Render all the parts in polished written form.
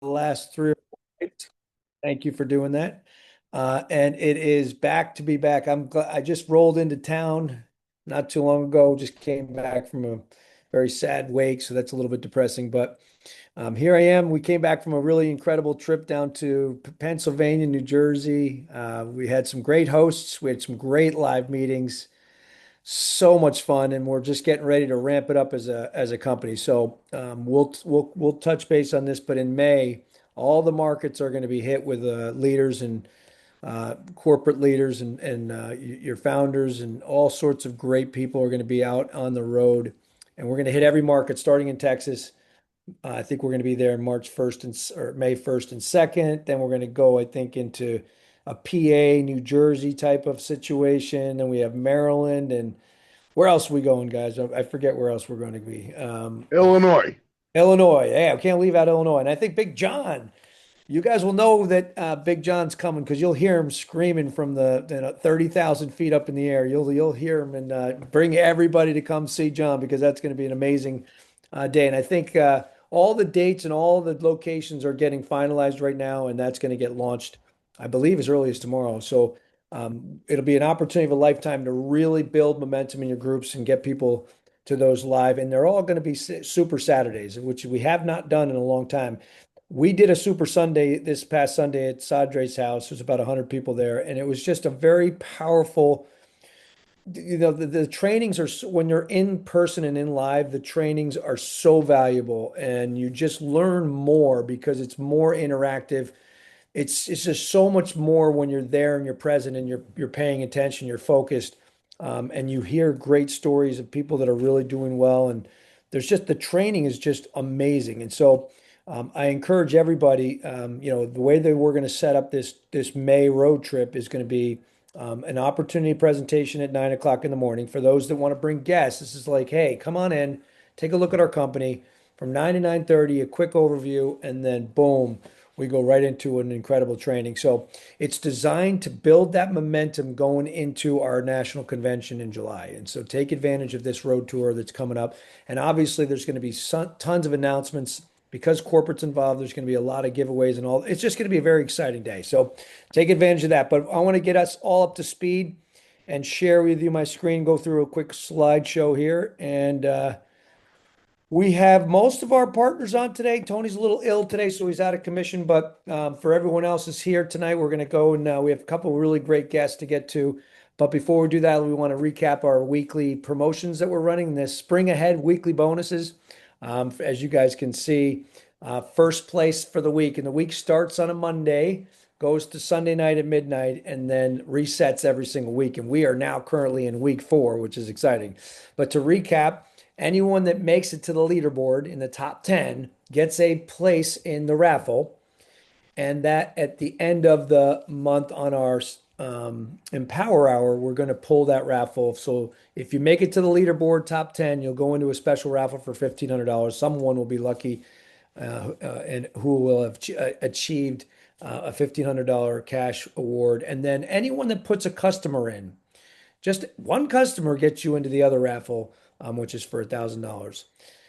last 3 or 4 nights. Thank you for doing that. And it is back to be back. I'm glad I just rolled into town not too long ago. Just came back from a very sad wake, so that's a little bit depressing. But here I am. We came back from a really incredible trip down to Pennsylvania, New Jersey. We had some great hosts. We had some great live meetings. So much fun, and we're just getting ready to ramp it up as a company. So we'll touch base on this, but in May, all the markets are going to be hit with leaders and corporate leaders and your founders and all sorts of great people are going to be out on the road, and we're going to hit every market starting in Texas. I think we're going to be there March 1st or May 1st and 2nd. Then we're going to go, I think, into a PA, New Jersey type of situation. Then we have Maryland and where else are we going, guys? I forget where else we're going to be. Illinois. Illinois. Yeah, I can't leave out Illinois. And I think Big John, you guys will know that Big John's coming because you'll hear him screaming from the 30,000 feet up in the air. You'll hear him and bring everybody to come see John because that's going to be an amazing day. And I think all the dates and all the locations are getting finalized right now, and that's going to get launched, I believe, as early as tomorrow. So it'll be an opportunity of a lifetime to really build momentum in your groups and get people to those live. And they're all going to be Super Saturdays, which we have not done in a long time. We did a Super Sunday this past Sunday at Sadre's house. There's about 100 people there, and it was just a very powerful. The trainings are when you're in person and in live, the trainings are so valuable, and you just learn more because it's more interactive. It's just so much more when you're there and you're present and you're paying attention, you're focused, and you hear great stories of people that are really doing well. And there's just the training is just amazing. And so I encourage everybody, the way that we're going to set up this May road trip is going to be an opportunity presentation at 9 o'clock in the morning for those that want to bring guests. This is like, hey, come on in, take a look at our company from 9 to 9:30, a quick overview, and then boom we go right into an incredible training. So it's designed to build that momentum going into our national convention in July. And so take advantage of this road tour that's coming up. And obviously, there's going to be tons of announcements because corporate's involved. There's going to be a lot of giveaways and all. It's just going to be a very exciting day. So take advantage of that. But I want to get us all up to speed and share with you my screen, go through a quick slideshow here. And we have most of our partners on today. Tony's a little ill today, so he's out of commission. But for everyone else is here tonight, we're going to go and we have a couple of really great guests to get to. But before we do that, we want to recap our weekly promotions that we're running. This spring ahead weekly bonuses, as you guys can see, first place for the week, and the week starts on a Monday, goes to Sunday night at midnight, and then resets every single week. And we are now currently in week 4, which is exciting. But to recap. Anyone that makes it to the leaderboard in the top 10 gets a place in the raffle. And that at the end of the month on our Empower Hour, we're going to pull that raffle. So if you make it to the leaderboard top 10, you'll go into a special raffle for $1,500. Someone will be lucky and who will have achieved a $1,500 cash award. And then anyone that puts a customer in, just one customer gets you into the other raffle, which is for $1,000.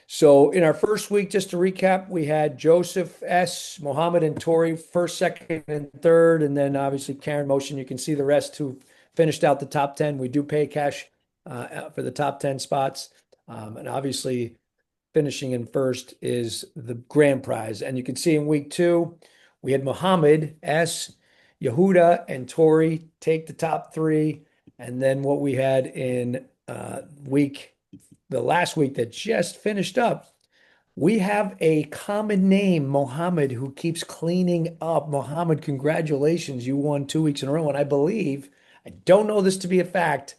So in our first week, just to recap, we had Joseph S., Mohammed, and Tori first, second, and third, and then obviously Karen Motion. You can see the rest who finished out the top 10. We do pay cash for the top 10 spots. And obviously finishing in first is the grand prize. And you can see in week 2, we had Mohammed S., Yehuda, and Tori take the top 3. And then what we had in the last week that just finished up, we have a common name, Mohammed, who keeps cleaning up. Mohammed, congratulations. You won 2 weeks in a row. And I don't know this to be a fact,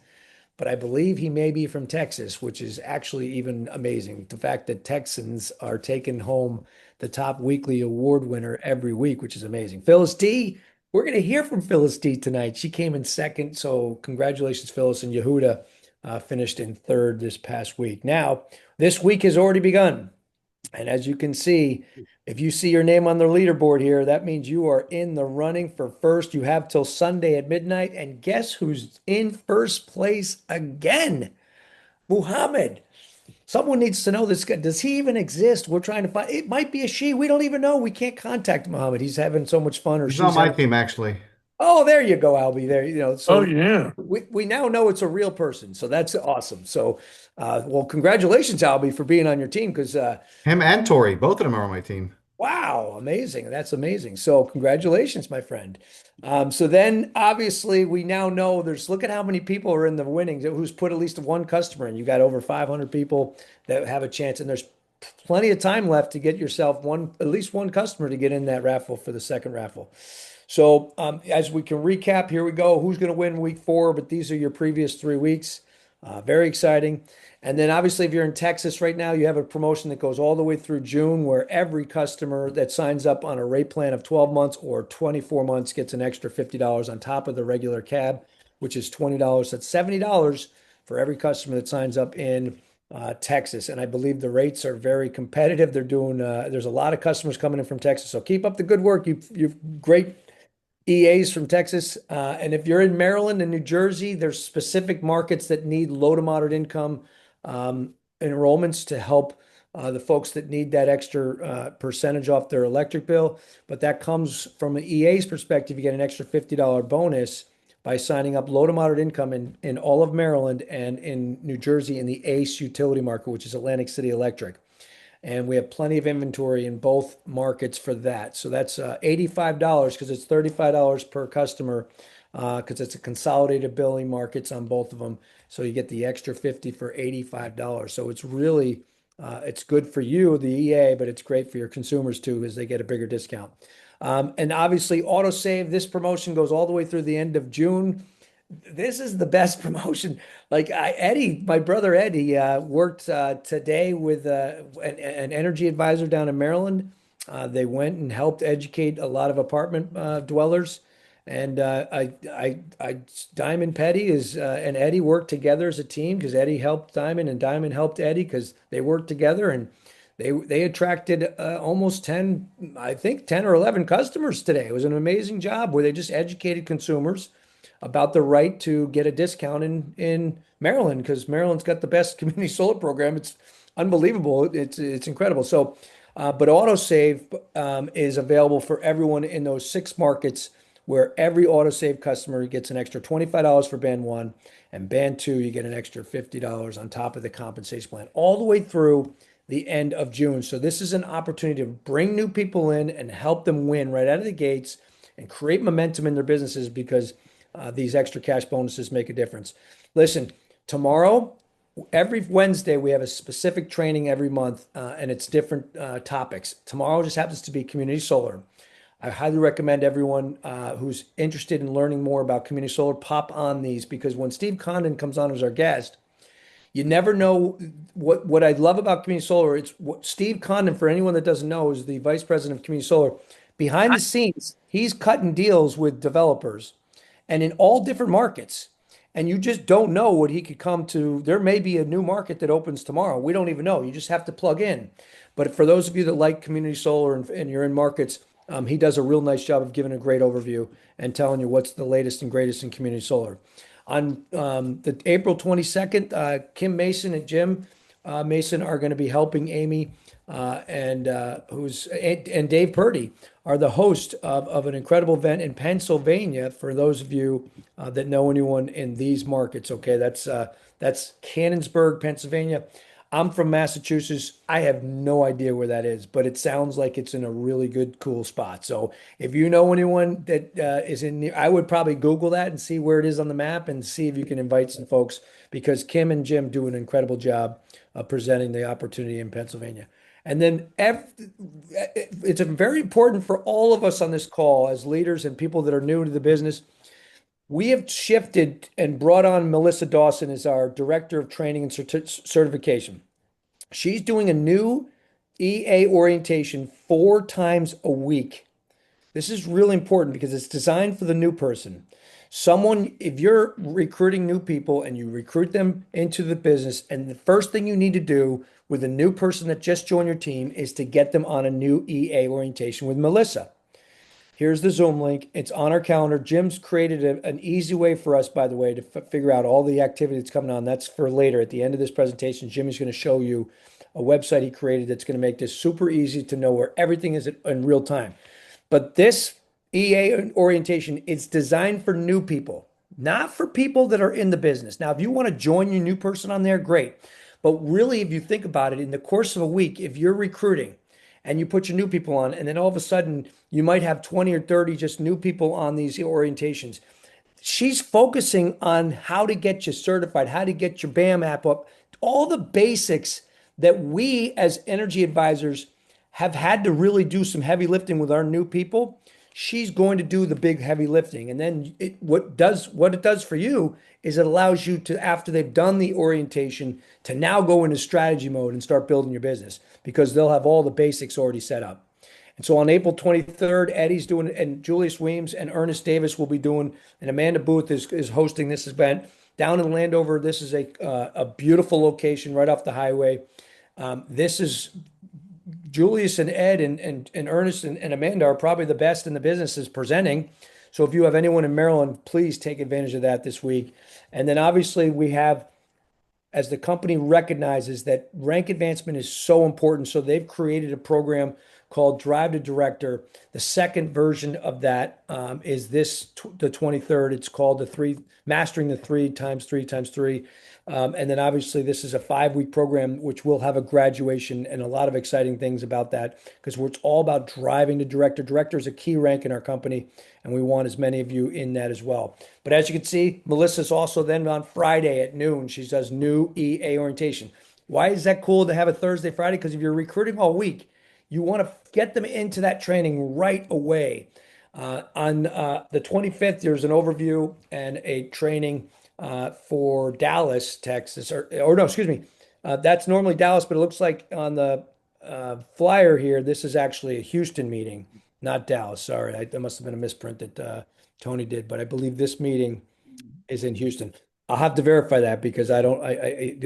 but I believe he may be from Texas, which is actually even amazing. The fact that Texans are taking home the top weekly award winner every week, which is amazing. Phyllis D, we're going to hear from Phyllis D tonight. She came in second. So congratulations, Phyllis. And Yehuda finished in third this past week. Now, this week has already begun. And as you can see, if you see your name on the leaderboard here, that means you are in the running for first. You have till Sunday at midnight. And guess who's in first place again? Muhammad. Someone needs to know this guy. Does he even exist? We're trying to find. It might be a she. We don't even know. We can't contact Muhammad. He's having so much fun, or He's on she's my having. team, actually. Oh, there you go, Albie. There, Oh so yeah. we now know it's a real person. So that's awesome. So, well, congratulations, Albie, for being on your team. Because Him and Tori, both of them are on my team. wow, amazing. That's amazing. So congratulations, my friend. So then obviously we now know look at how many people are in the winnings who's put at least one customer in. You got over 500 people that have a chance, and there's plenty of time left to get yourself at least one customer to get in that raffle for the second raffle. So as we can recap, here we go. Who's going to win week 4? But these are your previous 3 weeks. Very exciting. And then obviously, if you're in Texas right now, you have a promotion that goes all the way through June where every customer that signs up on a rate plan of 12 months or 24 months gets an extra $50 on top of the regular cab, which is $20. That's $70 for every customer that signs up in Texas. And I believe the rates are very competitive. There's a lot of customers coming in from Texas. So keep up the good work. You've great EAs from Texas. And if you're in Maryland and New Jersey, there's specific markets that need low to moderate income enrollments to help the folks that need that extra percentage off their electric bill. But that comes from an EA's perspective. You get an extra $50 bonus by signing up low to moderate income in all of Maryland and in New Jersey in the ACE utility market, which is Atlantic City Electric. And we have plenty of inventory in both markets for that. So that's $85 because it's $35 per customer because it's a consolidated billing markets on both of them. So you get the extra 50 for $85. So it's really it's good for you, the EA, but it's great for your consumers too as they get a bigger discount. And obviously, autosave, this promotion goes all the way through the end of June. This is the best promotion. Like Eddie, my brother Eddie, worked today with an energy advisor down in Maryland. They went and helped educate a lot of apartment dwellers. And Diamond Petty and Eddie worked together as a team because Eddie helped Diamond and Diamond helped Eddie because they worked together and they attracted almost 10, I think 10 or 11 customers today. It was an amazing job where they just educated consumers about the right to get a discount in Maryland because Maryland's got the best community solar program. It's unbelievable. It's incredible. So, but AutoSave is available for everyone in those 6 markets where every AutoSave customer gets an extra $25 for band 1 and band 2 you get an extra $50 on top of the compensation plan all the way through the end of June. So this is an opportunity to bring new people in and help them win right out of the gates and create momentum in their businesses because these extra cash bonuses make a difference. Listen, tomorrow, every Wednesday, we have a specific training every month, and it's different topics. Tomorrow just happens to be community solar. I highly recommend everyone who's interested in learning more about community solar pop on these because when Steve Condon comes on as our guest, you never know what I love about community solar. It's what Steve Condon, for anyone that doesn't know, is the vice president of community solar. Behind the scenes, he's cutting deals with developers and in all different markets. And you just don't know what he could come to. There may be a new market that opens tomorrow. We don't even know. You just have to plug in. But for those of you that like community solar and you're in markets, he does a real nice job of giving a great overview and telling you what's the latest and greatest in community solar. On the April 22nd, Kim Mason and Jim Mason are going to be helping Amy and Dave Purdy are the host of an incredible event in Pennsylvania for those of you that know anyone in these markets. Okay, that's Cannonsburg, Pennsylvania. I'm from Massachusetts. I have no idea where that is, but it sounds like it's in a really good, cool spot. So if you know anyone that is in, I would probably Google that and see where it is on the map and see if you can invite some folks because Kim and Jim do an incredible job of presenting the opportunity in Pennsylvania. And then it's very important for all of us on this call as leaders and people that are new to the business. We have shifted and brought on Melissa Dawson as our Director of Training and Certification. She's doing a new EA orientation 4 times a week. This is really important because it's designed for the new person. If you're recruiting new people and you recruit them into the business, and the first thing you need to do with a new person that just joined your team is to get them on a new EA orientation with Melissa. Here's the Zoom link. It's on our calendar. Jim's created an easy way for us, by the way, to figure out all the activity that's coming on. That's for later. At the end of this presentation, Jimmy's going to show you a website he created that's going to make this super easy to know where everything is in real time. But this EA orientation, it's designed for new people, not for people that are in the business. Now, if you want to join your new person on there, great. But really, if you think about it, in the course of a week, if you're recruiting and you put your new people on, and then all of a sudden you might have 20 or 30 just new people on these orientations, she's focusing on how to get you certified, how to get your BAM app up, all the basics that we as energy advisors have had to really do some heavy lifting with our new people. She's going to do the big heavy lifting. And then what it does for you is it allows you to, after they've done the orientation, to now go into strategy mode and start building your business because they'll have all the basics already set up. And so on April 23rd, Eddie's doing it, and Julius Weems and Ernest Davis will be doing, and Amanda Booth is hosting this event down in Landover. This is a beautiful location right off the highway. This is Julius and Ed and Ernest and Amanda are probably the best in the business is presenting. So if you have anyone in Maryland, please take advantage of that this week. And then obviously we have, as the company recognizes that rank advancement is so important, so they've created a program called Drive to Director. The second version of that is the 23rd. It's called Mastering the 3x3x3. And then obviously this is a 5-week program, which will have a graduation and a lot of exciting things about that because it's all about driving to director. Director is a key rank in our company, and we want as many of you in that as well. But as you can see, Melissa's also then on Friday at noon. She does new EA orientation. Why is that cool to have a Thursday, Friday? Because if you're recruiting all week, you want to get them into that training right away. On the 25th, there's an overview and a training for Dallas, Texas, or no, excuse me. That's normally Dallas, but it looks like on the flyer here, this is actually a Houston meeting, not Dallas. Sorry, that must have been a misprint that Tony did, but I believe this meeting is in Houston. I'll have to verify that because I don't, I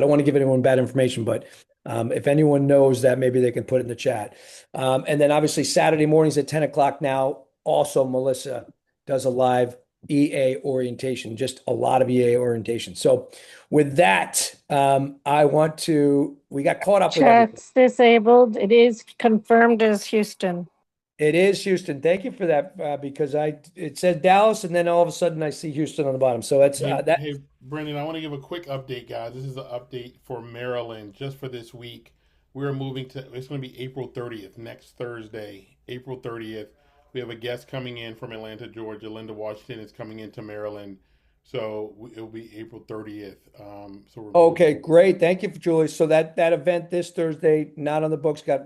don't want to give anyone bad information, but if anyone knows that, maybe they can put it in the chat. And then obviously Saturday mornings at 10 o'clock now, also Melissa does a live EA orientation, just a lot of EA orientation. So with that, we got caught up with everything. Chat's disabled. It is confirmed as Houston. It is Houston. Thank you for that, because it said Dallas, and then all of a sudden I see Houston on the bottom. So that's that. Hey, Brendan, I want to give a quick update, guys. This is an update for Maryland just for this week. We're moving to, it's going to be April 30th, next Thursday, April 30th. We have a guest coming in from Atlanta, Georgia. Linda Washington is coming into Maryland. So it'll be April 30th. So we're Okay, great. Thank you, Julie. So that event this Thursday, not on the books, got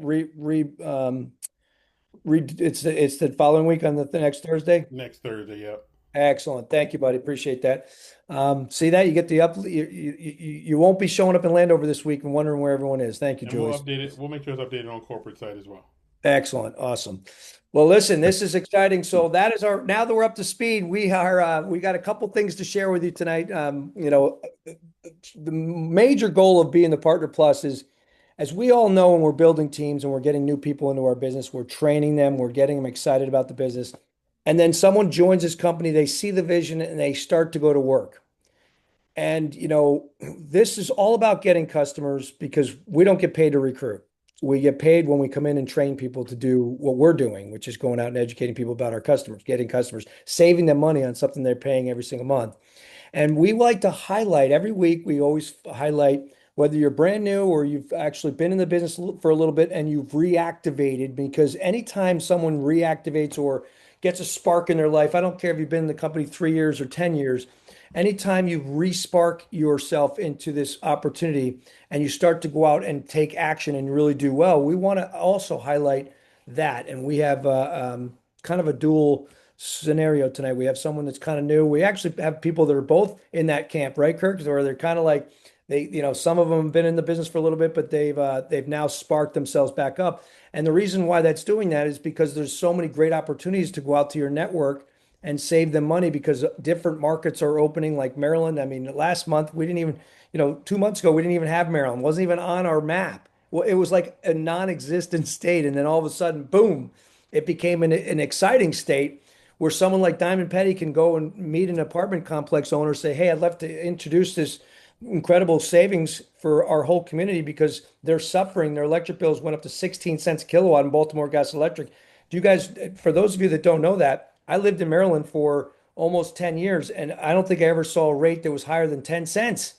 it's the following week on the next Thursday. next Thursday, yep. Excellent. Thank you, buddy. Appreciate that. See that you get the you won't be showing up in Landover this week and wondering where everyone is. Thank you, And we'll Julie. update it. We'll make sure it's updated on corporate site as well. Excellent. Awesome. Well, listen, this is exciting. So that is now that we're up to speed, we got a couple things to share with you tonight. The major goal of being the Partner Plus is, as we all know, when we're building teams and we're getting new people into our business, we're training them, we're getting them excited about the business. And then someone joins this company, they see the vision and they start to go to work. And, this is all about getting customers because we don't get paid to recruit. We get paid when we come in and train people to do what we're doing, which is going out and educating people about our customers, getting customers, saving them money on something they're paying every single month. And we like to highlight every week, we always highlight whether you're brand new or you've actually been in the business for a little bit and you've reactivated, because anytime someone reactivates or gets a spark in their life, I don't care if you've been in the company 3 years or 10 years, anytime you re-spark yourself into this opportunity and you start to go out and take action and really do well, we want to also highlight that. And we have kind of a dual scenario tonight. We have someone that's kind of new. We actually have people that are both in that camp, right, Kirk? Where they're kind of like, some of them have been in the business for a little bit, but they've now sparked themselves back up. And the reason why that's doing that is because there's so many great opportunities to go out to your network and save them money because different markets are opening, like Maryland. I mean, last month we didn't even, 2 months ago, we didn't even have Maryland. It wasn't even on our map. Well, it was like a non-existent state. And then all of a sudden, boom, it became an exciting state where someone like Diamond Petty can go and meet an apartment complex owner, say, "Hey, I'd love to introduce this incredible savings for our whole community because they're suffering. Their electric bills went up to 16 cents a kilowatt in Baltimore Gas Electric." Do you guys, for those of you that don't know that, I lived in Maryland for almost 10 years, and I don't think I ever saw a rate that was higher than 10 cents.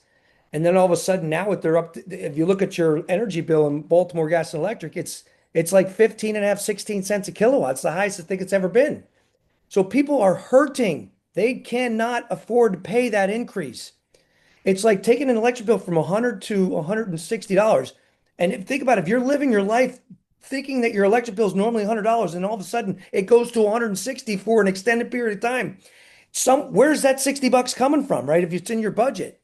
And then all of a sudden now they're up to, if you look at your energy bill in Baltimore Gas and Electric, it's like 15 and a half, 16 cents a kilowatt. It's the highest I think it's ever been. So people are hurting. They cannot afford to pay that increase. It's like taking an electric bill from 100 to $160. And think about it, if you're living your life thinking that your electric bill is normally $100 and all of a sudden it goes to 160 for an extended period of time, where's that 60 bucks coming from, right? If it's in your budget.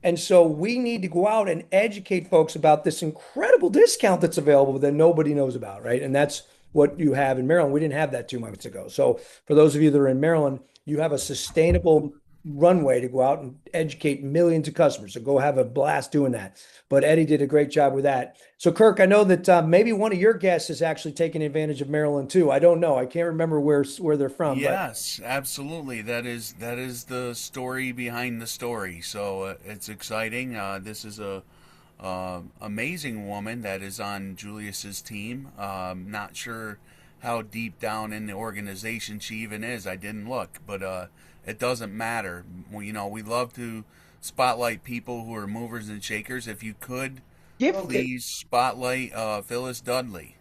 And so we need to go out and educate folks about this incredible discount that's available that nobody knows about, right? And that's what you have in Maryland. We didn't have that 2 months ago. So for those of you that are in Maryland, you have a sustainable runway to go out and educate millions of customers. So go have a blast doing that. But Eddie did a great job with that. So Kirk, I know that maybe one of your guests is actually taking advantage of Maryland too. I don't know. I can't remember where they're from. Yes, absolutely. That is the story behind the story. So it's exciting. This is a amazing woman that is on Julius's team. Not sure how deep down in the organization she even is. I didn't look, but it doesn't matter. We love to spotlight people who are movers and shakers. If you could, please spotlight Phyllis Dudley.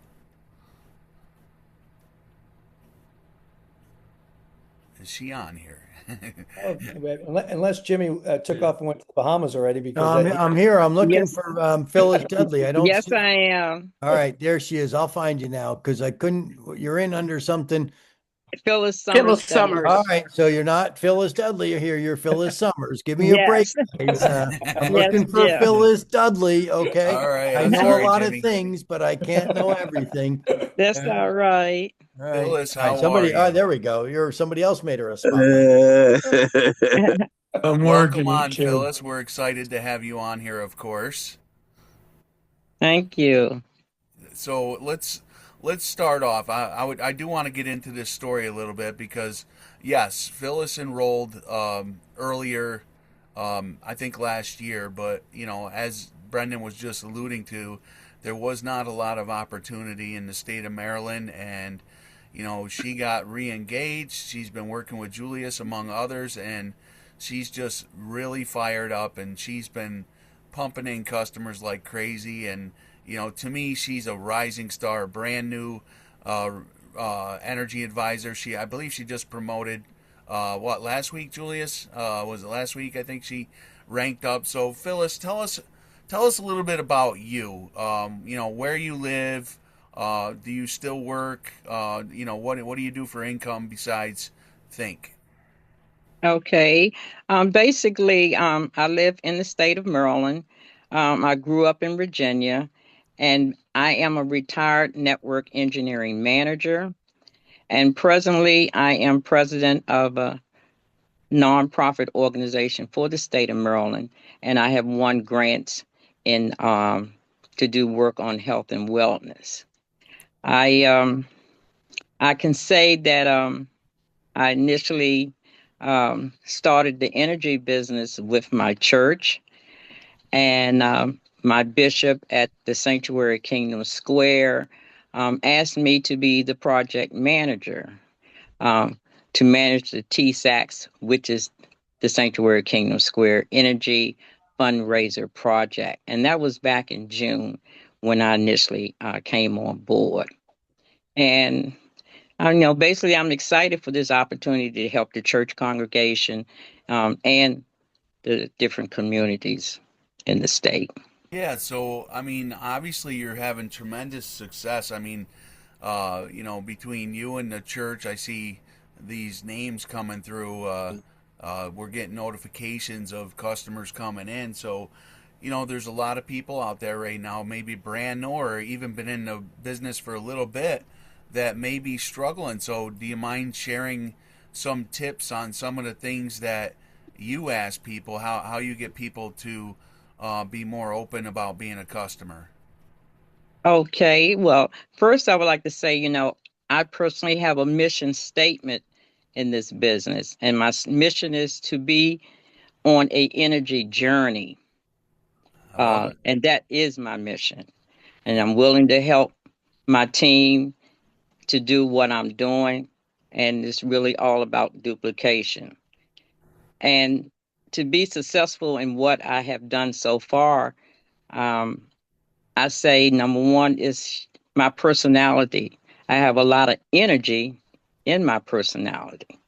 Is she on here? Unless Jimmy took off and went to the Bahamas already, No, because I'm here. I'm looking Yes. for Phyllis Dudley. I don't Yes, see. I am. All right, there she is. I'll find you now because I couldn't. You're in under something. Phyllis Summers. Phyllis Summers. All right, so you're not Phyllis Dudley here. You're Phyllis Summers. Give me a break, Yes. guys. I'm Yes, looking for yeah. Phyllis Dudley. Okay, All right, I I'm know sorry, a lot Jimmy. of things, but I can't know everything. That's all right. All right, Phyllis, all right, how somebody. are you? There we go. Somebody else made her a spotlight. I'm Welcome working on, it too. Phyllis. We're excited to have you on here, of course. Thank you. So let's start off. I do want to get into this story a little bit because yes, Phyllis enrolled earlier, I think last year, but as Brendan was just alluding to, there was not a lot of opportunity in the state of Maryland, and she got re-engaged. She's been working with Julius among others, and she's just really fired up, and she's been pumping in customers like crazy. And to me, she's a rising star, brand new energy advisor. I believe she just promoted last week, Julius? Was it last week? I think she ranked up. So Phyllis, tell us a little bit about you. Where you live. Do you still work? What do you do for income besides think? Okay. Basically, I live in the state of Maryland. I grew up in Virginia, and I am a retired network engineering manager. And presently, I am president of a nonprofit organization for the state of Maryland, and I have won grants in to do work on health and wellness. I can say that I initially started the energy business with my church, and my bishop at the Sanctuary Kingdom Square asked me to be the project manager to manage the TSACS, which is the Sanctuary Kingdom Square Energy Fundraiser Project. And that was back in June when I initially came on board. And basically, I'm excited for this opportunity to help the church congregation and the different communities in the state. Yeah, so obviously you're having tremendous success. Between you and the church, I see these names coming through. We're getting notifications of customers coming in. So, there's a lot of people out there right now, maybe brand new or even been in the business for a little bit, that may be struggling. So, do you mind sharing some tips on some of the things that you ask people, how you get people to be more open about being a customer? Okay, well, first I would like to say, I personally have a mission statement in this business, and my mission is to be on a energy journey, I love it. and that is my mission. And I'm willing to help my team to do what I'm doing, and it's really all about duplication. And to be successful in what I have done so far, um, I say number one is my personality. I have a lot of energy in my personality.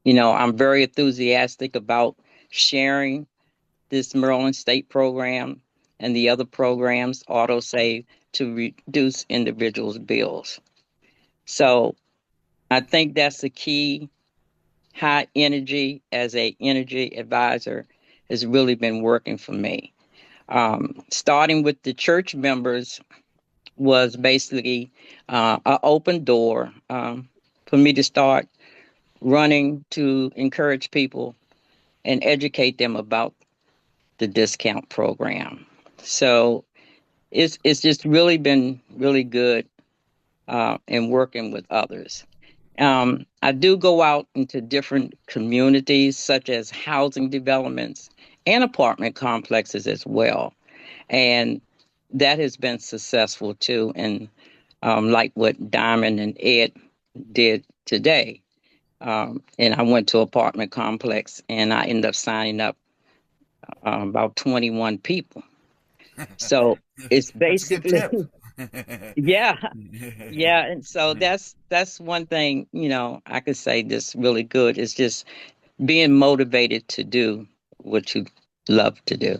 I'm very enthusiastic about sharing this Maryland State program and the other programs, AutoSave, to reduce individuals' bills. So I think that's the key. High energy as a energy advisor has really been working for me. Starting with the church members was basically an open door for me to start running to encourage people and educate them about the discount program. So it's just really been really good in working with others. I do go out into different communities, such as housing developments and apartment complexes as well. And that has been successful too. And like what Diamond and Ed did today. And I went to apartment complex and I ended up signing up about 21 people. So it's That's a good basically, tip. yeah, yeah. And so that's one thing, I could say this really good is just being motivated to do what you love to do.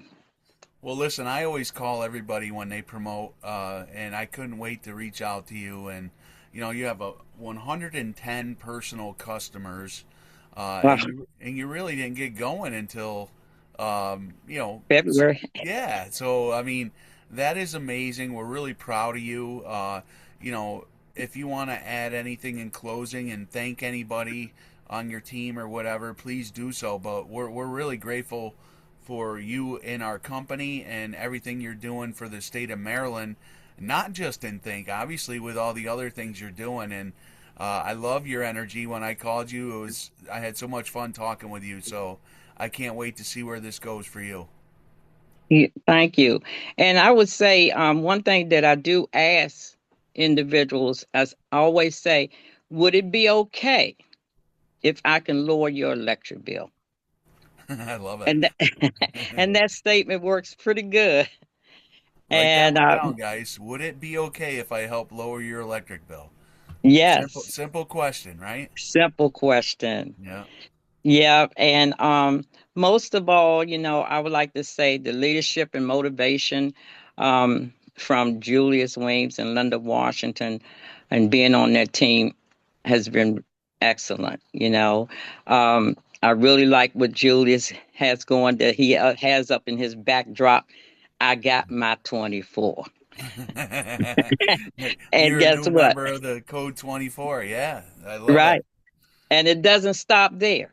Well, listen, I always call everybody when they promote, and I couldn't wait to reach out to you. And you have a 110 personal customers, Wow. and you really didn't get going until, February. yeah. So I mean, that is amazing. We're really proud of you. You know, if you want to add anything in closing and thank anybody on your team or whatever, please do so. But we're really grateful for you in our company and everything you're doing for the state of Maryland, not just in Think, obviously with all the other things you're doing. And I love your energy. When I called you, I had so much fun talking with you. So I can't wait to see where this goes for you. Yeah, thank you. And I would say one thing that I do ask individuals, as I always say, would it be okay if I can lower your electric bill? I love it. And and that statement works pretty good. Write that And one down, guys. Would it be okay if I help lower your electric bill? Simple, yes, simple question, right? simple question. Yeah. Yeah, and most of all, I would like to say the leadership and motivation from Julius Weems and Linda Washington and being on that team has been excellent. I really like what Julius has going that he has up in his backdrop. I got my 24. And You're a guess new what? member of the Code 24. Yeah, I love it. Right. And it doesn't stop there.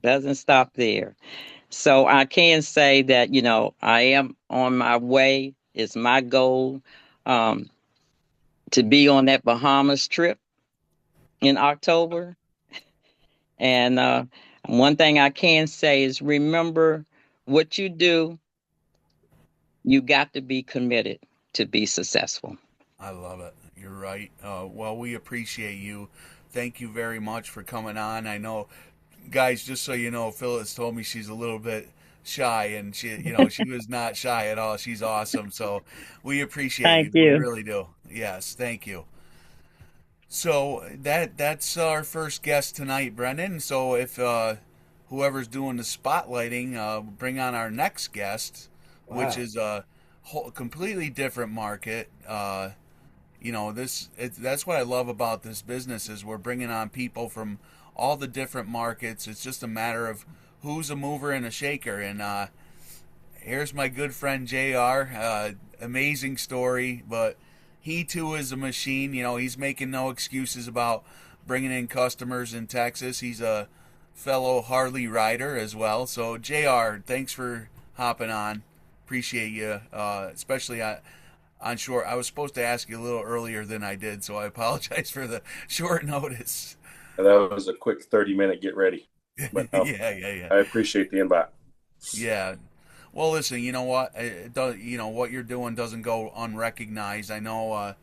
Doesn't stop there. So I can say that, I am on my way. It's my goal um, to be on that Bahamas trip in October. And one thing I can say is remember what you do, you got to be committed to be successful. I love it. You're right. Well, we appreciate you. Thank you very much for coming on. I know, guys, just so you know, Phyllis told me she's a little bit shy, and she was not shy at all. She's awesome. So we appreciate Thank you. We you. really do. Yes, thank you. So that's our first guest tonight, Brendan. So if whoever's doing the spotlighting, bring on our next guest, which Wow. is a completely different market. That's what I love about this business is we're bringing on people from all the different markets. It's just a matter of who's a mover and a shaker. And here's my good friend JR. Amazing story, but he too is a machine. He's making no excuses about bringing in customers in Texas. He's a fellow Harley rider as well. So JR, thanks for hopping on. Appreciate you, especially on short. I was supposed to ask you a little earlier than I did, so I apologize for the short notice. That was a quick 30-minute get ready. But no, Yeah. I appreciate the invite. Yeah. Well, listen, you know what? It does, you know, what you're doing doesn't go unrecognized. I know,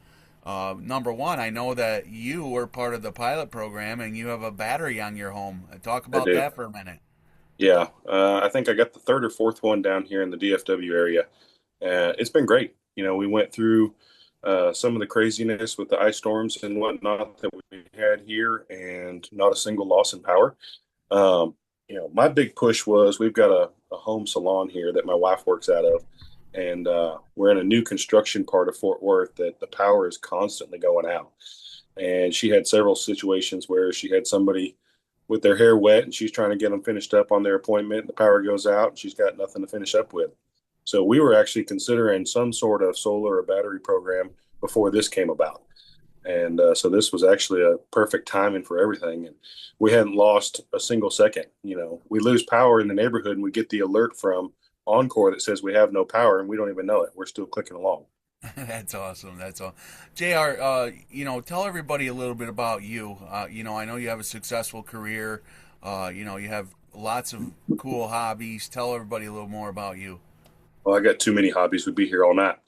number one, I know that you were part of the pilot program and you have a battery on your home. Talk I about do. that for a minute. Yeah, I think I got the third or fourth one down here in the DFW area. It's been great. We went through some of the craziness with the ice storms and whatnot that we had here, and not a single loss in power. Um, my big push was we've got a home salon here that my wife works out of, and we're in a new construction part of Fort Worth that the power is constantly going out. And she had several situations where she had somebody with their hair wet and she's trying to get them finished up on their appointment. The power goes out and she's got nothing to finish up with. So we were actually considering some sort of solar or battery program before this came about. And so this was actually a perfect timing for everything. And we hadn't lost a single second. We lose power in the neighborhood and we get the alert from Encore that says we have no power and we don't even know it. We're still clicking along. That's awesome. That's all. JR, tell everybody a little bit about you. I know you have a successful career. You have lots of cool hobbies. Tell everybody a little more about you. Well, I got too many hobbies. We'd be here all night.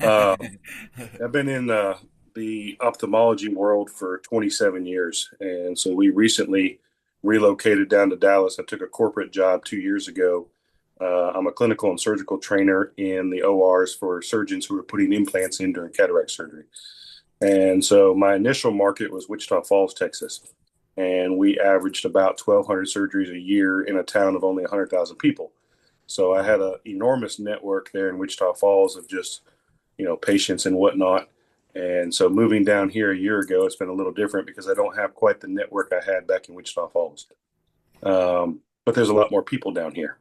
I've been in the ophthalmology world for 27 years. And so we recently relocated down to Dallas. I took a corporate job 2 years ago. I'm a clinical and surgical trainer in the ORs for surgeons who are putting implants in during cataract surgery. And so my initial market was Wichita Falls, Texas. And we averaged about 1,200 surgeries a year in a town of only 100,000 people. So I had an enormous network there in Wichita Falls of just, patients and whatnot. And so moving down here a year ago, it's been a little different because I don't have quite the network I had back in Wichita Falls. But there's a lot more people down here.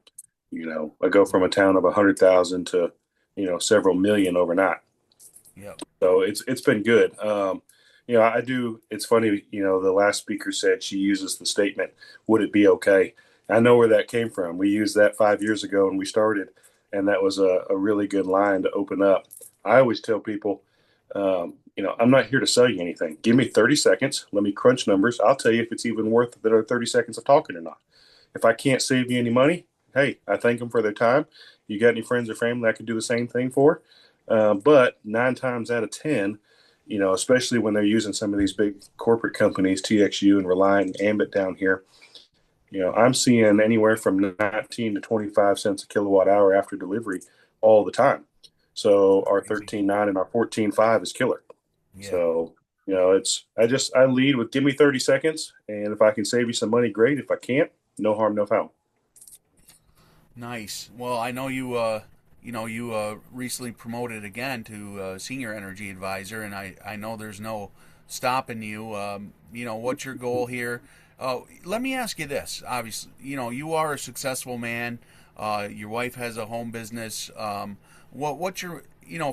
I go from a town of 100,000 to, several million overnight. Yeah. So it's been good. I do. It's funny. The last speaker said she uses the statement, "Would it be okay?" I know where that came from. We used that 5 years ago when we started, and that was a really good line to open up. I always tell people, I'm not here to sell you anything. Give me 30 seconds. Let me crunch numbers. I'll tell you if it's even worth the 30 seconds of talking or not. If I can't save you any money, hey, I thank them for their time. You got any friends or family I could do the same thing for? But 9 times out of 10, especially when they're using some of these big corporate companies, TXU and Reliant and Ambit down here, I'm seeing anywhere from 19 to 25 cents a kilowatt hour after delivery all the time. So our 13.9 and our 14.5 is killer. Yeah. So, I lead with give me 30 seconds. And if I can save you some money, great. If I can't, no harm, no foul. Nice. Well, I know you, recently promoted again to senior energy advisor, and I know there's no stopping you. What's your goal here? Let me ask you this. Obviously, you are a successful man. Your wife has a home business. What's your,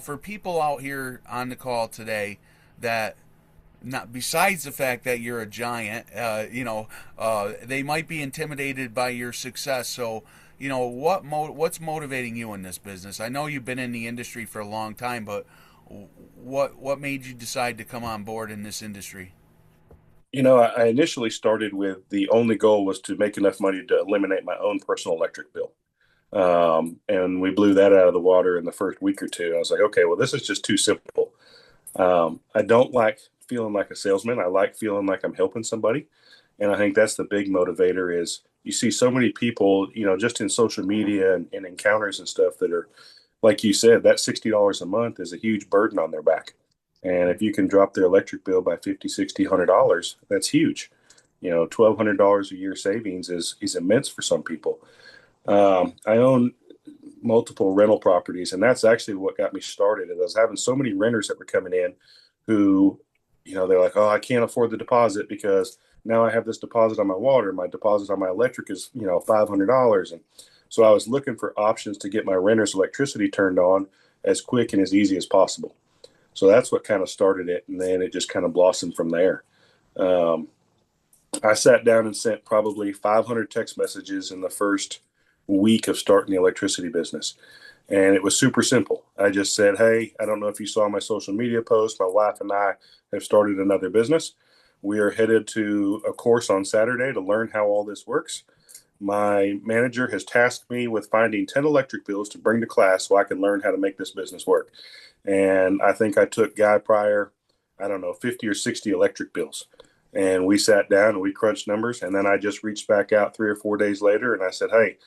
for people out here on the call today that, not besides the fact that you're a giant, they might be intimidated by your success. So, what's motivating you in this business? I know you've been in the industry for a long time, but what made you decide to come on board in this industry? I initially started with the only goal was to make enough money to eliminate my own personal electric bill. And we blew that out of the water in the first week or two. I was like, okay, well, this is just too simple. I don't like feeling like a salesman. I like feeling like I'm helping somebody. And I think that's the big motivator is you see so many people, just in social media and encounters and stuff that are, like you said, that $60 a month is a huge burden on their back. And if you can drop their electric bill by $50, $60, $100, that's huge. $1,200 a year savings is immense for some people. I own multiple rental properties, and that's actually what got me started. I was having so many renters that were coming in who, they're like, oh, I can't afford the deposit because now I have this deposit on my water. My deposit on my electric is, $500. And so I was looking for options to get my renter's electricity turned on as quick and as easy as possible. So that's what kind of started it. And then it just kind of blossomed from there. I sat down and sent probably 500 text messages in the first week of starting the electricity business. And it was super simple. I just said, hey, I don't know if you saw my social media post. My wife and I have started another business. We are headed to a course on Saturday to learn how all this works. My manager has tasked me with finding 10 electric bills to bring to class so I can learn how to make this business work. And I think I took Guy Pryor, I don't know, 50 or 60 electric bills. And we sat down and we crunched numbers. And then I just reached back out 3 or 4 days later and I said, hey,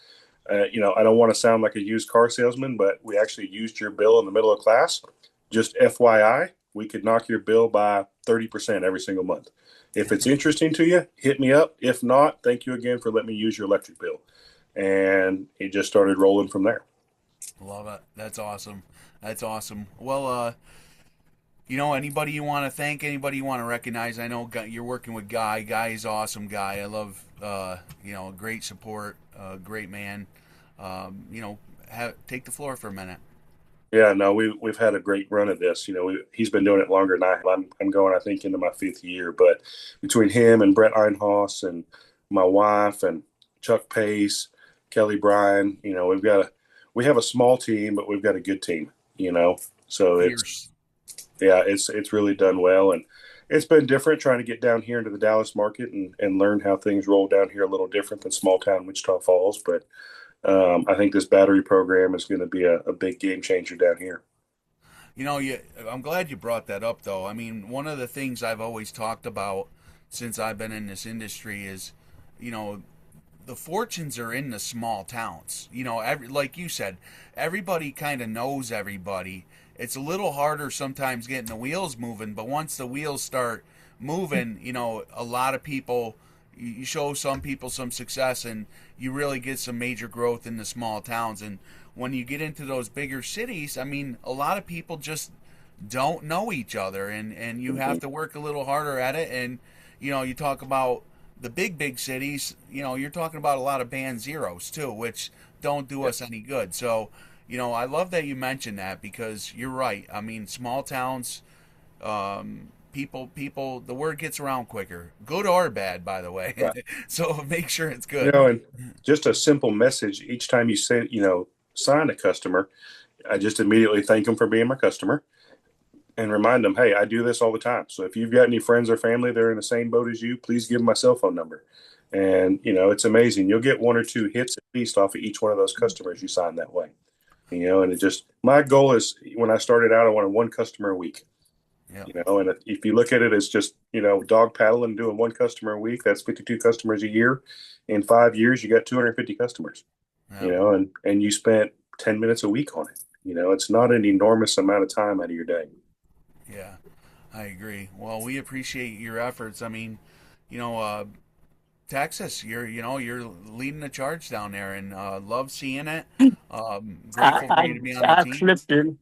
I don't want to sound like a used car salesman, but we actually used your bill in the middle of class. Just FYI, we could knock your bill by 30% every single month. If it's interesting to you, hit me up. If not, thank you again for letting me use your electric bill. And it just started rolling from there. Love it. That's awesome. That's awesome. Well, anybody you want to thank, anybody you want to recognize? I know you're working with Guy. Guy is awesome guy. I love, great support, great man. Take the floor for a minute. Yeah, no, we've had a great run at this. He's been doing it longer than I have. I'm going, I think, into my 5th year. But between him and Brett Einhaus and my wife and Chuck Pace, Kelly Bryan, we have a small team, but we've got a good team. So it's really done well, and it's been different trying to get down here into the Dallas market and learn how things roll down here a little different than small town Wichita Falls, but. I think this battery program is going to be a big game changer down here. I'm glad you brought that up, though. I mean, one of the things I've always talked about since I've been in this industry is, the fortunes are in the small towns. Like you said, everybody kind of knows everybody. It's a little harder sometimes getting the wheels moving, but once the wheels start moving, a lot of people, you show some people some success and you really get some major growth in the small towns. And when you get into those bigger cities, I mean, a lot of people just don't know each other, and you have to work a little harder at it. And, you talk about the big cities, you're talking about a lot of band zeros too, which don't do us any good. So, I love that you mentioned that, because you're right. I mean, small towns, people, the word gets around quicker, good or bad, by the way. Right. So make sure it's good. And just a simple message each time you sign a customer, I just immediately thank them for being my customer and remind them, hey, I do this all the time. So if you've got any friends or family that are in the same boat as you, please give them my cell phone number. And, it's amazing. You'll get 1 or 2 hits at least off of each one of those customers you sign that way. And my goal is, when I started out, I wanted 1 customer a week. Yeah. And if you look at it as just, dog paddling, doing 1 customer a week, that's 52 customers a year. In 5 years, you got 250 customers, and you spent 10 minutes a week on it. It's not an enormous amount of time out of your day. Yeah, I agree. Well, we appreciate your efforts. I mean, Texas, you're leading the charge down there, and love seeing it. Grateful for you to be on the team. Slipped in.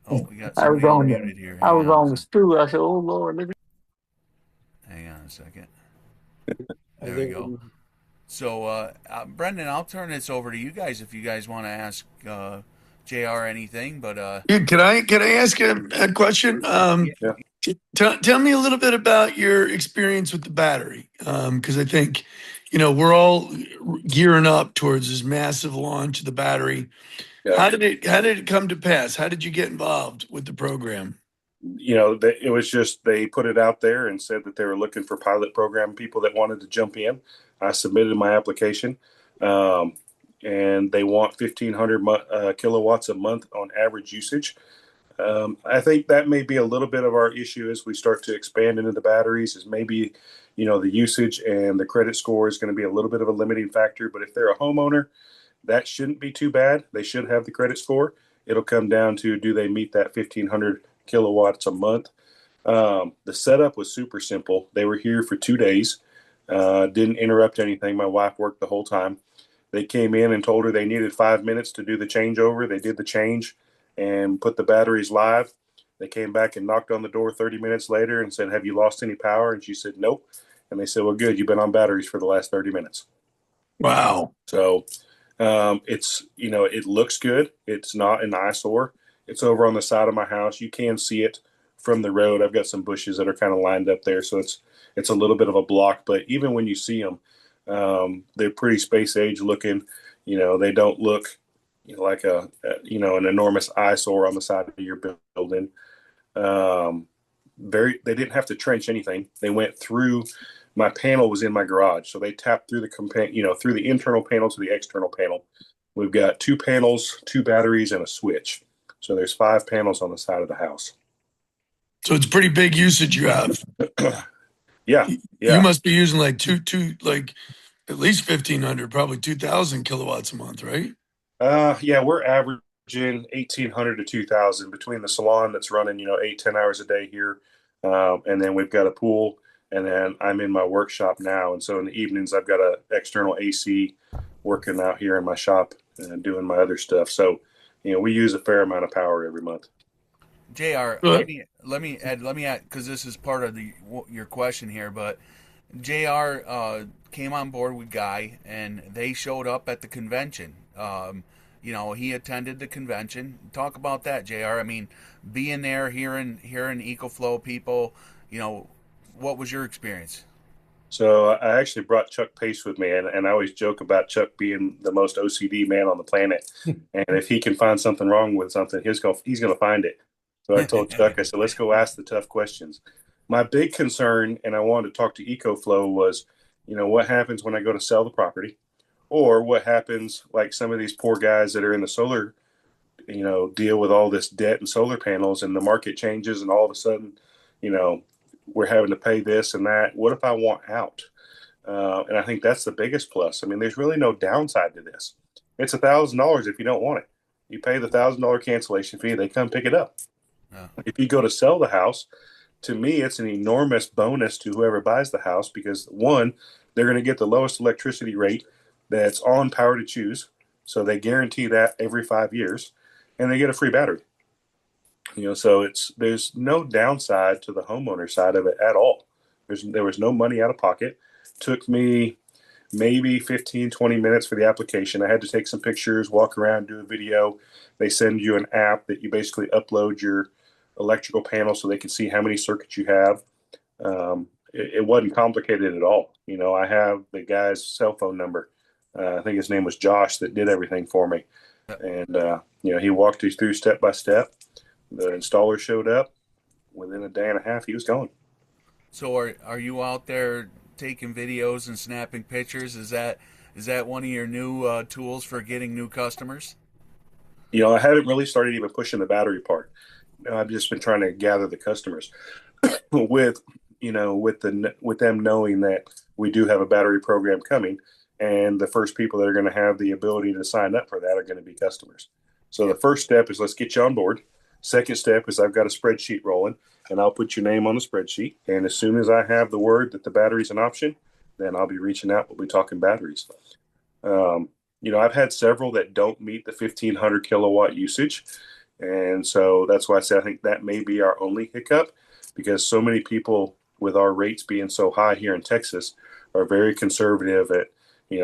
Oh, we got I was somebody on muted here. I was on the stool. I said, "Oh Lord, look at." Hang on a second. There we go. So, Brendan, I'll turn this over to you guys if you guys want to ask JR anything. But can I ask a question? Yeah. Tell me a little bit about your experience with the battery, because I think we're all gearing up towards this massive launch of the battery. Yeah. How did it come to pass? How did you get involved with the program? It was just, they put it out there and said that they were looking for pilot program people that wanted to jump in. I submitted my application, and they want 1,500 kilowatts a month on average usage. I think that may be a little bit of our issue as we start to expand into the batteries, is maybe, the usage and the credit score is going to be a little bit of a limiting factor. But if they're a homeowner, that shouldn't be too bad. They should have the credit score. It'll come down to, do they meet that 1,500 kilowatts a month? The setup was super simple. They were here for 2 days. Didn't interrupt anything. My wife worked the whole time. They came in and told her they needed 5 minutes to do the changeover. They did the change and put the batteries live. They came back and knocked on the door 30 minutes later and said, "Have you lost any power?" And she said, "Nope." And they said, "Well, good. You've been on batteries for the last 30 minutes. Wow. So it's, it looks good. It's not an eyesore. It's over on the side of my house. You can see it from the road. I've got some bushes that are kind of lined up there. So it's a little bit of a block, but even when you see them, they're pretty space age looking. They don't look like an enormous eyesore on the side of your building. They didn't have to trench anything. They went through. My panel was in my garage, so they tapped through through the internal panel to the external panel. We've got 2 panels, 2 batteries, and a switch. So there's 5 panels on the side of the house. So it's pretty big usage you have. Yeah. You must be using like like at least 1,500, probably 2,000 kilowatts a month, right? Yeah, we're averaging 1,800 to 2,000 between the salon that's running, 8-10 hours a day here. And then we've got a pool, and then I'm in my workshop now. And so in the evenings, I've got an external AC working out here in my shop and doing my other stuff. So, we use a fair amount of power every month. JR, let me add, because this is part of your question here, but JR came on board with Guy, and they showed up at the convention. He attended the convention. Talk about that, JR. I mean, being there, hearing EcoFlow people, what was your experience? So I actually brought Chuck Pace with me, and I always joke about Chuck being the most OCD man on the planet. And if he can find something wrong with something, he's gonna find it. So I told Chuck, I said, let's go ask the tough questions. My big concern, and I wanted to talk to EcoFlow, was, what happens when I go to sell the property, or what happens like some of these poor guys that are in the solar, deal with all this debt and solar panels, and the market changes, and all of a sudden, we're having to pay this and that. What if I want out? And I think that's the biggest plus. I mean, there's really no downside to this. It's $1,000 if you don't want it. You pay the $1,000 cancellation fee, they come pick it up. Yeah. If you go to sell the house, to me, it's an enormous bonus to whoever buys the house because, one, they're going to get the lowest electricity rate that's on Power to Choose. So they guarantee that every 5 years, and they get a free battery. So there's no downside to the homeowner side of it at all. There was no money out of pocket. Took me maybe 15, 20 minutes for the application. I had to take some pictures, walk around, do a video. They send you an app that you basically upload your electrical panel so they can see how many circuits you have. It wasn't complicated at all. I have the guy's cell phone number. I think his name was Josh that did everything for me. And, he walked you through step by step. The installer showed up. Within a day and a half, he was going. So are you out there taking videos and snapping pictures? Is that one of your new tools for getting new customers? I haven't really started even pushing the battery part. I've just been trying to gather the customers with them knowing that we do have a battery program coming, and the first people that are going to have the ability to sign up for that are going to be customers. So the first step is let's get you on board. Second step is I've got a spreadsheet rolling, and I'll put your name on the spreadsheet. And as soon as I have the word that the battery's an option, then I'll be reaching out. We'll be talking batteries. I've had several that don't meet the 1,500 kilowatt usage. And so that's why I say I think that may be our only hiccup, because so many people with our rates being so high here in Texas are very conservative at,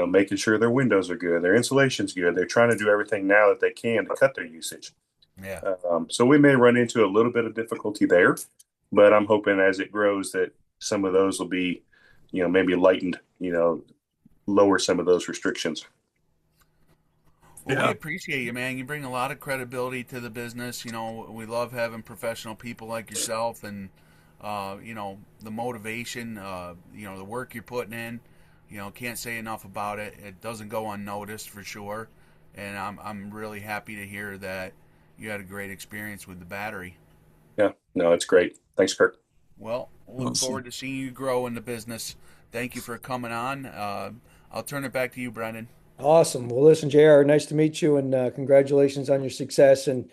making sure their windows are good, their insulation's good. They're trying to do everything now that they can to cut their usage. Yeah. So we may run into a little bit of difficulty there, but I'm hoping as it grows that some of those will be, maybe lightened, lower some of those restrictions. Well, we appreciate you, man. You bring a lot of credibility to the business. We love having professional people like yourself, and the motivation, the work you're putting in. Can't say enough about it. It doesn't go unnoticed for sure, and I'm really happy to hear that you had a great experience with the battery. Yeah, no, it's great. Thanks, Kirk. Well, look forward to seeing you grow in the business. Thank you for coming on. I'll turn it back to you, Brendan. Awesome. Well, listen, JR, nice to meet you, and congratulations on your success. And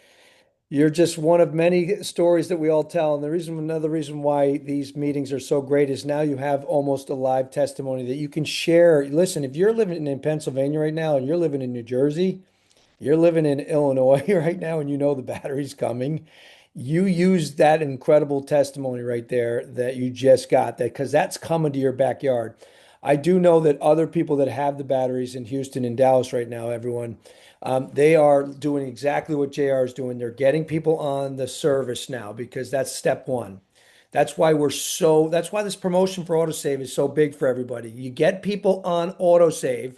you're just one of many stories that we all tell. And another reason why these meetings are so great is now you have almost a live testimony that you can share. Listen, if you're living in Pennsylvania right now and you're living in New Jersey, you're living in Illinois right now, and the battery's coming, you use that incredible testimony right there that you just got, because that's coming to your backyard. I do know that other people that have the batteries in Houston and Dallas right now, everyone, they are doing exactly what JR is doing. They're getting people on the service now, because that's step one. That's why this promotion for AutoSave is so big for everybody. You get people on AutoSave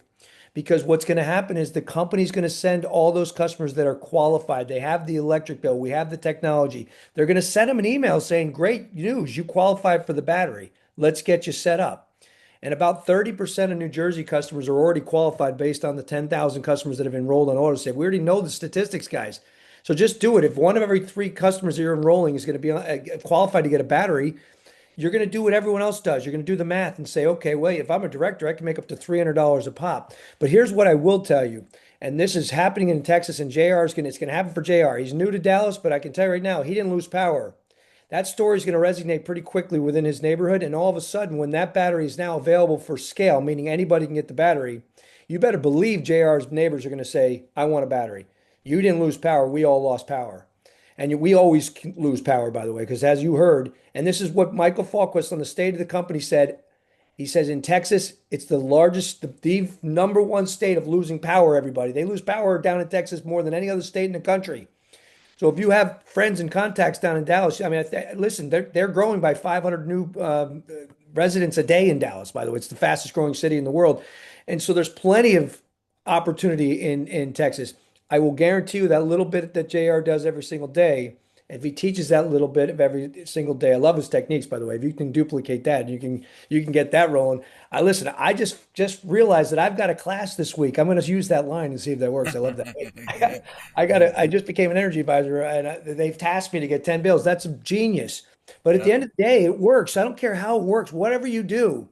because what's going to happen is the company's going to send all those customers that are qualified. They have the electric bill. We have the technology. They're going to send them an email saying, great news, you qualify for the battery. Let's get you set up. And about 30% of New Jersey customers are already qualified based on the 10,000 customers that have enrolled on AutoSave. We already know the statistics, guys. So just do it. If one of every 3 customers that you're enrolling is going to be qualified to get a battery, you're going to do what everyone else does. You're going to do the math and say, okay, wait, if I'm a director, I can make up to $300 a pop. But here's what I will tell you, and this is happening in Texas, and it's going to happen for JR. He's new to Dallas, but I can tell you right now, he didn't lose power. That story is going to resonate pretty quickly within his neighborhood, and all of a sudden, when that battery is now available for scale, meaning anybody can get the battery, you better believe JR's neighbors are going to say, I want a battery. You didn't lose power. We all lost power. And we always lose power, by the way, because as you heard, and this is what Michael Falquist on the state of the company said. He says in Texas, it's the largest, the number one state of losing power, everybody. They lose power down in Texas more than any other state in the country. So if you have friends and contacts down in Dallas, I mean, listen, they're growing by 500 new residents a day in Dallas, by the way. It's the fastest growing city in the world. And so there's plenty of opportunity in Texas. I will guarantee you that little bit that JR does every single day, if he teaches that little bit of every single day, I love his techniques, by the way. If you can duplicate that, you can get that rolling. I just realized that I've got a class this week. I'm going to use that line and see if that works. I love that. I just became an energy advisor, and they've tasked me to get 10 bills. That's genius. But at the end of the day, it works. I don't care how it works. Whatever you do,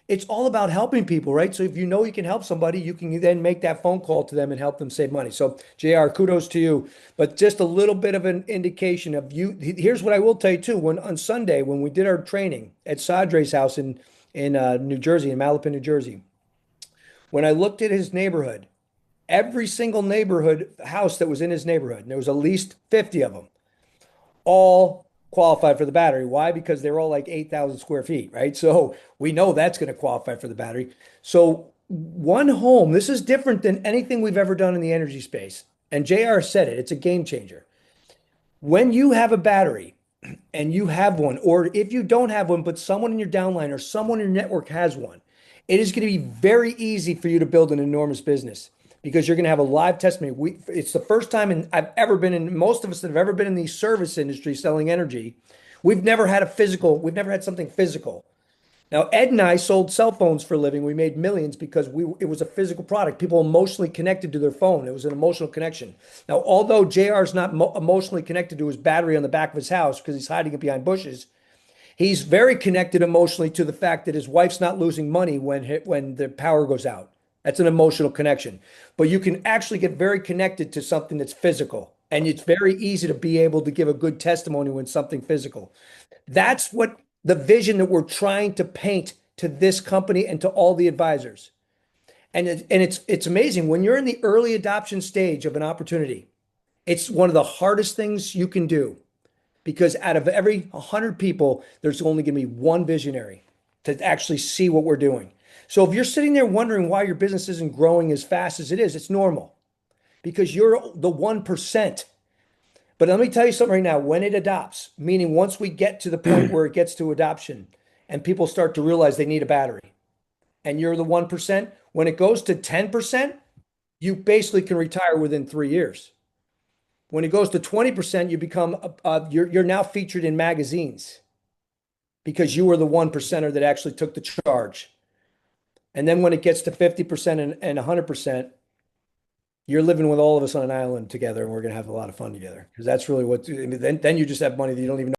it's all about helping people, right? So if you know you can help somebody, you can then make that phone call to them and help them save money. So JR, kudos to you. But just a little bit of an indication of you. Here's what I will tell you too. When on Sunday, when we did our training at Sadre's house in New Jersey, in Mallapan, New Jersey, when I looked at his neighborhood, every single neighborhood house that was in his neighborhood, and there was at least 50 of them, all qualified for the battery. Why? Because they're all like 8,000 square feet, right? So we know that's going to qualify for the battery. So one home, this is different than anything we've ever done in the energy space. And JR said it, it's a game changer. When you have a battery and you have one, or if you don't have one, but someone in your downline or someone in your network has one, it is going to be very easy for you to build an enormous business, because you're going to have a live testimony. It's the first time I've ever been in, most of us that have ever been in the service industry selling energy, we've never had something physical. Now, Ed and I sold cell phones for a living. We made millions because it was a physical product. People emotionally connected to their phone. It was an emotional connection. Now, although JR is not emotionally connected to his battery on the back of his house because he's hiding it behind bushes, he's very connected emotionally to the fact that his wife's not losing money when the power goes out. That's an emotional connection. But you can actually get very connected to something that's physical. And it's very easy to be able to give a good testimony when something physical. That's what the vision that we're trying to paint to this company and to all the advisors. And it's amazing. When you're in the early adoption stage of an opportunity, it's one of the hardest things you can do, because out of every 100 people, there's only going to be one visionary to actually see what we're doing. So if you're sitting there wondering why your business isn't growing as fast as it is, it's normal, because you're the 1%. But let me tell you something right now. When it adopts, meaning once we get to the point where it gets to adoption and people start to realize they need a battery, and you're the 1%, when it goes to 10%, you basically can retire within 3 years. When it goes to 20%, you become you're now featured in magazines because you were the 1%er that actually took the charge. And then when it gets to 50% and 100%, you're living with all of us on an island together, and we're going to have a lot of fun together, because that's really then you just have money that you don't even know.